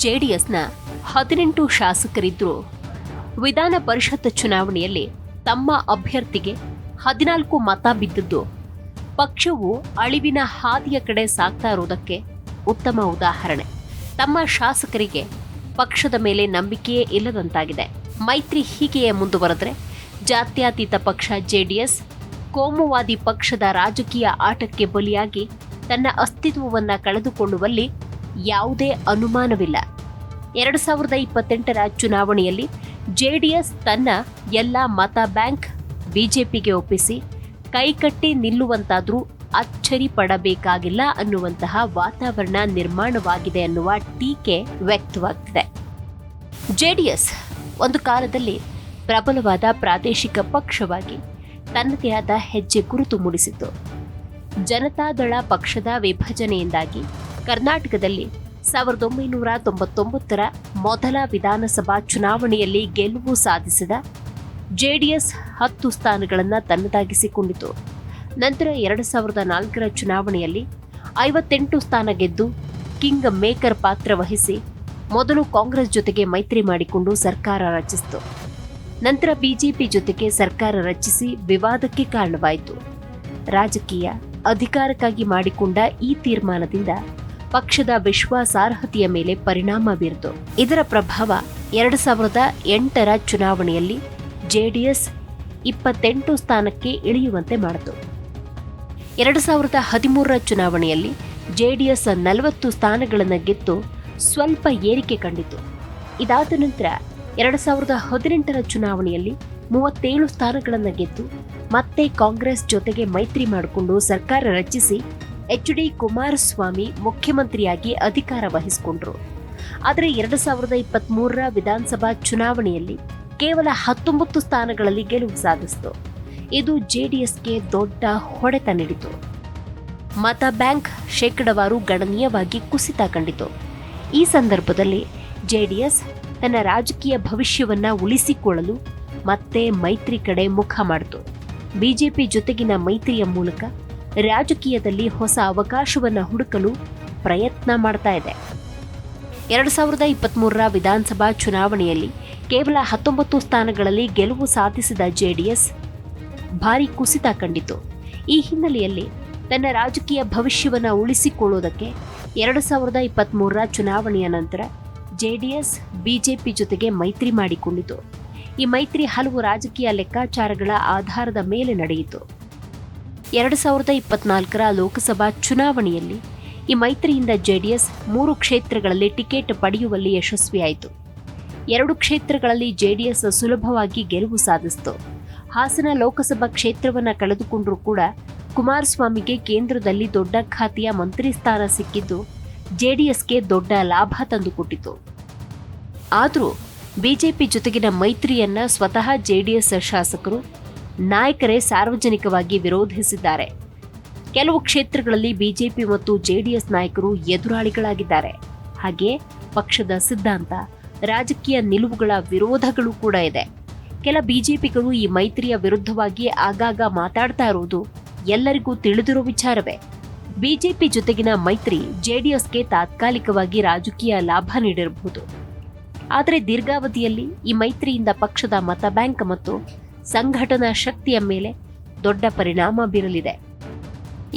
ಜೆಡಿಎಸ್ನ 18 ಶಾಸಕರಿದ್ದರೂ ವಿಧಾನ ಪರಿಷತ್ ಚುನಾವಣೆಯಲ್ಲಿ ತಮ್ಮ ಅಭ್ಯರ್ಥಿಗೆ 14 ಮತ ಬಿದ್ದದ್ದು ಪಕ್ಷವು ಅಳಿವಿನ ಹಾದಿಯ ಕಡೆ ಸಾಗ್ತಾ ಇರುವುದಕ್ಕೆ ಉತ್ತಮ ಉದಾಹರಣೆ. ತಮ್ಮ ಶಾಸಕರಿಗೆ ಪಕ್ಷದ ಮೇಲೆ ನಂಬಿಕೆಯೇ ಇಲ್ಲದಂತಾಗಿದೆ. ಮೈತ್ರಿ ಹೀಗೆಯೇ ಮುಂದುವರೆದರೆ ಜಾತ್ಯತೀತ ಪಕ್ಷ ಜೆಡಿಎಸ್ ಕೋಮುವಾದಿ ಪಕ್ಷದ ರಾಜಕೀಯ ಆಟಕ್ಕೆ ಬಲಿಯಾಗಿ ತನ್ನ ಅಸ್ತಿತ್ವವನ್ನು ಕಳೆದುಕೊಳ್ಳುವಲ್ಲಿ ಯಾವುದೇ ಅನುಮಾನವಿಲ್ಲ. 2028ರ ಚುನಾವಣೆಯಲ್ಲಿ ಜೆಡಿಎಸ್ ತನ್ನ ಎಲ್ಲ ಮತ ಬ್ಯಾಂಕ್ ಬಿಜೆಪಿಗೆ ಒಪ್ಪಿಸಿ ಕೈಕಟ್ಟಿ ನಿಲ್ಲುವಂತಾದರೂ ಅಚ್ಚರಿ ಪಡಬೇಕಾಗಿಲ್ಲ ಅನ್ನುವಂತಹ ವಾತಾವರಣ ನಿರ್ಮಾಣವಾಗಿದೆ ಅನ್ನುವ ಟೀಕೆ ವ್ಯಕ್ತವಾಗ್ತಿದೆ. ಜೆಡಿಎಸ್ ಒಂದು ಕಾಲದಲ್ಲಿ ಪ್ರಬಲವಾದ ಪ್ರಾದೇಶಿಕ ಪಕ್ಷವಾಗಿ ತನ್ನದೇ ಆದ ಹೆಜ್ಜೆ ಗುರುತು ಮೂಡಿಸಿತ್ತು. ಜನತಾದಳ ಪಕ್ಷದ ವಿಭಜನೆಯಿಂದಾಗಿ ಕರ್ನಾಟಕದಲ್ಲಿ 1999ರ ಮೊದಲ ವಿಧಾನಸಭಾ ಚುನಾವಣೆಯಲ್ಲಿ ಗೆಲುವು ಸಾಧಿಸಿದ ಜೆಡಿಎಸ್ 10 ಸ್ಥಾನಗಳನ್ನು ತನ್ನದಾಗಿಸಿಕೊಂಡಿತು. ನಂತರ 2004ರ ಚುನಾವಣೆಯಲ್ಲಿ 58 ಸ್ಥಾನ ಗೆದ್ದು ಕಿಂಗ್ ಮೇಕರ್ ಪಾತ್ರ ವಹಿಸಿ ಮೊದಲು ಕಾಂಗ್ರೆಸ್ ಜೊತೆಗೆ ಮೈತ್ರಿ ಮಾಡಿಕೊಂಡು ಸರ್ಕಾರ ರಚಿಸಿತು. ನಂತರ ಬಿಜೆಪಿ ಜೊತೆಗೆ ಸರ್ಕಾರ ರಚಿಸಿ ವಿವಾದಕ್ಕೆ ಕಾರಣವಾಯಿತು. ರಾಜಕೀಯ ಅಧಿಕಾರಕ್ಕಾಗಿ ಮಾಡಿಕೊಂಡ ಈ ತೀರ್ಮಾನದಿಂದ ಪಕ್ಷದ ವಿಶ್ವಾಸಾರ್ಹತೆಯ ಮೇಲೆ ಪರಿಣಾಮ ಬೀರಿತು. ಇದರ ಪ್ರಭಾವ 2008ರ ಚುನಾವಣೆಯಲ್ಲಿ ಜೆಡಿಎಸ್ 28 ಸ್ಥಾನಕ್ಕೆ ಇಳಿಯುವಂತೆ ಮಾಡಿತು. 2013ರ ಚುನಾವಣೆಯಲ್ಲಿ ಜೆಡಿಎಸ್ 40 ಸ್ಥಾನಗಳನ್ನು ಗೆದ್ದು ಸ್ವಲ್ಪ ಏರಿಕೆ ಕಂಡಿತು. ಇದಾದ ನಂತರ 2018ರ ಚುನಾವಣೆಯಲ್ಲಿ 37 ಸ್ಥಾನಗಳನ್ನು ಗೆದ್ದು ಮತ್ತೆ ಕಾಂಗ್ರೆಸ್ ಜೊತೆಗೆ ಮೈತ್ರಿ ಮಾಡಿಕೊಂಡು ಸರ್ಕಾರ ರಚಿಸಿ ಎಚ್.ಡಿ. ಕುಮಾರಸ್ವಾಮಿ ಮುಖ್ಯಮಂತ್ರಿಯಾಗಿ ಅಧಿಕಾರ ವಹಿಸಿಕೊಂಡರು. ಆದರೆ 2023ರ ವಿಧಾನಸಭಾ ಚುನಾವಣೆಯಲ್ಲಿ ಕೇವಲ 19 ಸ್ಥಾನಗಳಲ್ಲಿ ಗೆಲುವು ಸಾಧಿಸಿತು. ಇದು ಜೆಡಿಎಸ್ಗೆ ದೊಡ್ಡ ಹೊಡೆತ ನೀಡಿತು. ಮತ ಬ್ಯಾಂಕ್ ಶೇಕಡಾವಾರು ಗಣನೀಯವಾಗಿ ಕುಸಿತ ಕಂಡಿತು. ಈ ಸಂದರ್ಭದಲ್ಲಿ ಜೆಡಿಎಸ್ ತನ್ನ ರಾಜಕೀಯ ಭವಿಷ್ಯವನ್ನ ಉಳಿಸಿಕೊಳ್ಳಲು ಮತ್ತೆ ಮೈತ್ರಿ ಕಡೆ ಮುಖ ಮಾಡಿತು. ಬಿಜೆಪಿ ಜೊತೆಗಿನ ಮೈತ್ರಿಯ ಮೂಲಕ ರಾಜಕೀಯದಲ್ಲಿ ಹೊಸ ಅವಕಾಶವನ್ನು ಹುಡುಕಲು ಪ್ರಯತ್ನ ಮಾಡ್ತಾ ಇದೆ. 2023ರ ವಿಧಾನಸಭಾ ಚುನಾವಣೆಯಲ್ಲಿ ಕೇವಲ 19 ಸ್ಥಾನಗಳಲ್ಲಿ ಗೆಲುವು ಸಾಧಿಸಿದ ಜೆಡಿಎಸ್ ಭಾರಿ ಕುಸಿತ ಕಂಡಿತು. ಈ ಹಿನ್ನೆಲೆಯಲ್ಲಿ ತನ್ನ ರಾಜಕೀಯ ಭವಿಷ್ಯವನ್ನು ಉಳಿಸಿಕೊಳ್ಳುವುದಕ್ಕೆ 2023ರ ಚುನಾವಣೆಯ ನಂತರ ಜೆಡಿಎಸ್ ಬಿಜೆಪಿ ಜೊತೆಗೆ ಮೈತ್ರಿ ಮಾಡಿಕೊಂಡಿತು. ಈ ಮೈತ್ರಿ ಹಲವು ರಾಜಕೀಯ ಲೆಕ್ಕಾಚಾರಗಳ ಆಧಾರದ ಮೇಲೆ ನಡೆಯಿತು. 2024ರ ಲೋಕಸಭಾ ಚುನಾವಣೆಯಲ್ಲಿ ಈ ಮೈತ್ರಿಯಿಂದ ಜೆಡಿಎಸ್ 3 ಕ್ಷೇತ್ರಗಳಲ್ಲಿ ಟಿಕೆಟ್ ಪಡೆಯುವಲ್ಲಿ ಯಶಸ್ವಿಯಾಯಿತು. 2 ಕ್ಷೇತ್ರಗಳಲ್ಲಿ ಜೆಡಿಎಸ್ ಸುಲಭವಾಗಿ ಗೆಲುವು ಸಾಧಿಸಿತು. ಹಾಸನ ಲೋಕಸಭಾ ಕ್ಷೇತ್ರವನ್ನು ಕಳೆದುಕೊಂಡರೂ ಕೂಡ ಕುಮಾರಸ್ವಾಮಿಗೆ ಕೇಂದ್ರದಲ್ಲಿ ದೊಡ್ಡ ಖಾತೆಯ ಮಂತ್ರಿ ಸ್ಥಾನ ಸಿಕ್ಕಿದ್ದು ಜೆಡಿಎಸ್ಗೆ ದೊಡ್ಡ ಲಾಭ ತಂದುಕೊಟ್ಟಿತು. ಆದರೂ ಬಿಜೆಪಿ ಜೊತೆಗಿನ ಮೈತ್ರಿಯನ್ನ ಸ್ವತಃ ಜೆಡಿಎಸ್ ಶಾಸಕರು ನಾಯಕರೇ ಸಾರ್ವಜನಿಕವಾಗಿ ವಿರೋಧಿಸಿದ್ದಾರೆ. ಕೆಲವು ಕ್ಷೇತ್ರಗಳಲ್ಲಿ ಬಿಜೆಪಿ ಮತ್ತು ಜೆಡಿಎಸ್ ನಾಯಕರು ಎದುರಾಳಿಗಳಾಗಿದ್ದಾರೆ. ಹಾಗೆಯೇ ಪಕ್ಷದ ಸಿದ್ಧಾಂತ, ರಾಜಕೀಯ ನಿಲುವುಗಳ ವಿರೋಧಗಳು ಕೂಡ ಇದೆ. ಕೆಲ ಬಿಜೆಪಿಗಳು ಈ ಮೈತ್ರಿಯ ವಿರುದ್ಧವಾಗಿ ಆಗಾಗ ಮಾತಾಡ್ತಾ ಇರುವುದು ಎಲ್ಲರಿಗೂ ತಿಳಿದಿರೋ ವಿಚಾರವೇ. ಬಿಜೆಪಿ ಜೊತೆಗಿನ ಮೈತ್ರಿ ಜೆಡಿಎಸ್ಗೆ ತಾತ್ಕಾಲಿಕವಾಗಿ ರಾಜಕೀಯ ಲಾಭ ನೀಡಿರಬಹುದು. ಆದರೆ ದೀರ್ಘಾವಧಿಯಲ್ಲಿ ಈ ಮೈತ್ರಿಯಿಂದ ಪಕ್ಷದ ಮತ ಬ್ಯಾಂಕ್ ಮತ್ತು ಸಂಘಟನಾ ಶಕ್ತಿಯ ಮೇಲೆ ದೊಡ್ಡ ಪರಿಣಾಮ ಬೀರಲಿದೆ.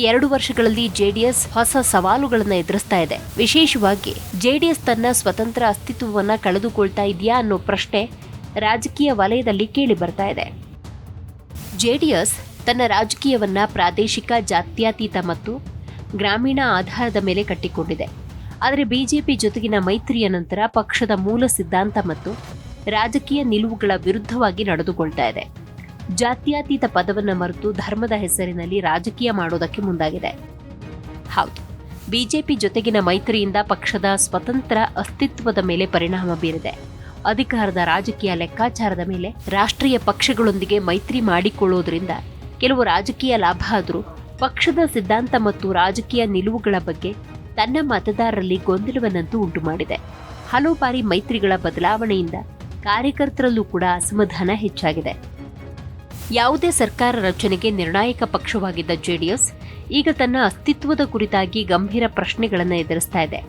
2 ವರ್ಷಗಳಲ್ಲಿ ಜೆಡಿಎಸ್ ಹೊಸ ಸವಾಲುಗಳನ್ನು ಎದುರಿಸ್ತಾ ಇದೆ. ವಿಶೇಷವಾಗಿ ಜೆಡಿಎಸ್ ತನ್ನ ಸ್ವತಂತ್ರ ಅಸ್ತಿತ್ವವನ್ನು ಕಳೆದುಕೊಳ್ತಾ ಇದೆಯಾ ಅನ್ನೋ ಪ್ರಶ್ನೆ ರಾಜಕೀಯ ವಲಯದಲ್ಲಿ ಕೇಳಿ ಬರ್ತಾ ಇದೆ. ಜೆಡಿಎಸ್ ತನ್ನ ರಾಜಕೀಯವನ್ನ ಪ್ರಾದೇಶಿಕ, ಜಾತ್ಯತೀತ ಮತ್ತು ಗ್ರಾಮೀಣ ಆಧಾರದ ಮೇಲೆ ಕಟ್ಟಿಕೊಂಡಿದೆ. ಆದರೆ ಬಿಜೆಪಿ ಜೊತೆಗಿನ ಮೈತ್ರಿಯ ನಂತರ ಪಕ್ಷದ ಮೂಲ ಸಿದ್ಧಾಂತ ಮತ್ತು ರಾಜಕೀಯ ನಿಲುವುಗಳ ವಿರುದ್ಧವಾಗಿ ನಡೆದುಕೊಳ್ತಾ ಇದೆ. ಜಾತ್ಯತೀತ ಪದವನ್ನು ಮರೆತು ಧರ್ಮದ ಹೆಸರಿನಲ್ಲಿ ರಾಜಕೀಯ ಮಾಡೋದಕ್ಕೆ ಮುಂದಾಗಿದೆ. ಹೌದು, ಬಿಜೆಪಿ ಜೊತೆಗಿನ ಮೈತ್ರಿಯಿಂದ ಪಕ್ಷದ ಸ್ವತಂತ್ರ ಅಸ್ತಿತ್ವದ ಮೇಲೆ ಪರಿಣಾಮ ಬೀರಿದೆ. ಅಧಿಕಾರದ ರಾಜಕೀಯ ಲೆಕ್ಕಾಚಾರದ ಮೇಲೆ ರಾಷ್ಟ್ರೀಯ ಪಕ್ಷಗಳೊಂದಿಗೆ ಮೈತ್ರಿ ಮಾಡಿಕೊಳ್ಳೋದ್ರಿಂದ ಕೆಲವು ರಾಜಕೀಯ ಲಾಭ ಆದರೂ ಪಕ್ಷದ ಸಿದ್ಧಾಂತ ಮತ್ತು ರಾಜಕೀಯ ನಿಲುವುಗಳ ಬಗ್ಗೆ ತನ್ನ ಮತದಾರರಲ್ಲಿ ಗೊಂದಲವನ್ನಂತೂ ಉಂಟು ಮಾಡಿದೆ. ಹಲವು ಬಾರಿ ಮೈತ್ರಿಗಳ ಬದಲಾವಣೆಯಿಂದ ಕಾರ್ಯಕರ್ತರಲ್ಲೂ ಕೂಡ ಅಸಮಾಧಾನ ಹೆಚ್ಚಾಗಿದೆ. ಯಾವುದೇ ಸರ್ಕಾರ ರಚನೆಗೆ ನಿರ್ಣಾಯಕ ಪಕ್ಷವಾಗಿದ್ದ ಜೆಡಿಎಸ್ ಈಗ ತನ್ನ ಅಸ್ತಿತ್ವದ ಕುರಿತಾಗಿ ಗಂಭೀರ ಪ್ರಶ್ನೆಗಳನ್ನು ಎದುರಿಸ್ತಾ ಇದೆ.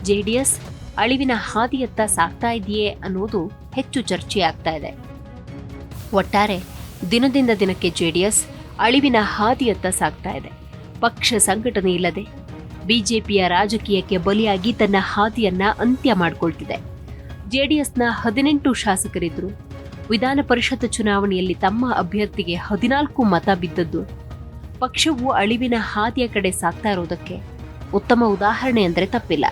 ಜೆಡಿಎಸ್ ಅಳಿವಿನ ಹಾದಿಯತ್ತ ಸಾಗ್ತಾ ಇದೆಯೇ ಅನ್ನೋದು ಹೆಚ್ಚು ಚರ್ಚೆಯಾಗ್ತಾ ಇದೆ. ಒಟ್ಟಾರೆ ದಿನದಿಂದ ದಿನಕ್ಕೆ ಜೆಡಿಎಸ್ ಅಳಿವಿನ ಹಾದಿಯತ್ತ ಸಾಗ್ತಾ ಇದೆ. ಪಕ್ಷ ಸಂಘಟನೆ ಇಲ್ಲದೆ ಬಿಜೆಪಿಯ ರಾಜಕೀಯಕ್ಕೆ ಬಲಿಯಾಗಿ ತನ್ನ ಹಾದಿಯನ್ನ ಅಂತ್ಯ ಮಾಡಿಕೊಳ್ತಿದೆ. ಜೆಡಿಎಸ್ನ 18 ಶಾಸಕರಿದ್ರು. ವಿಧಾನ ಪರಿಷತ್ ಚುನಾವಣೆಯಲ್ಲಿ ತಮ್ಮ ಅಭ್ಯರ್ಥಿಗೆ 14 ಮತ ಬಿದ್ದದ್ದು ಪಕ್ಷವು ಅಳಿವಿನ ಹಾದಿಯ ಕಡೆ ಸಾಗ್ತಾ ಇರೋದಕ್ಕೆ ಉತ್ತಮ ಉದಾಹರಣೆ ಅಂದರೆ ತಪ್ಪಿಲ್ಲ.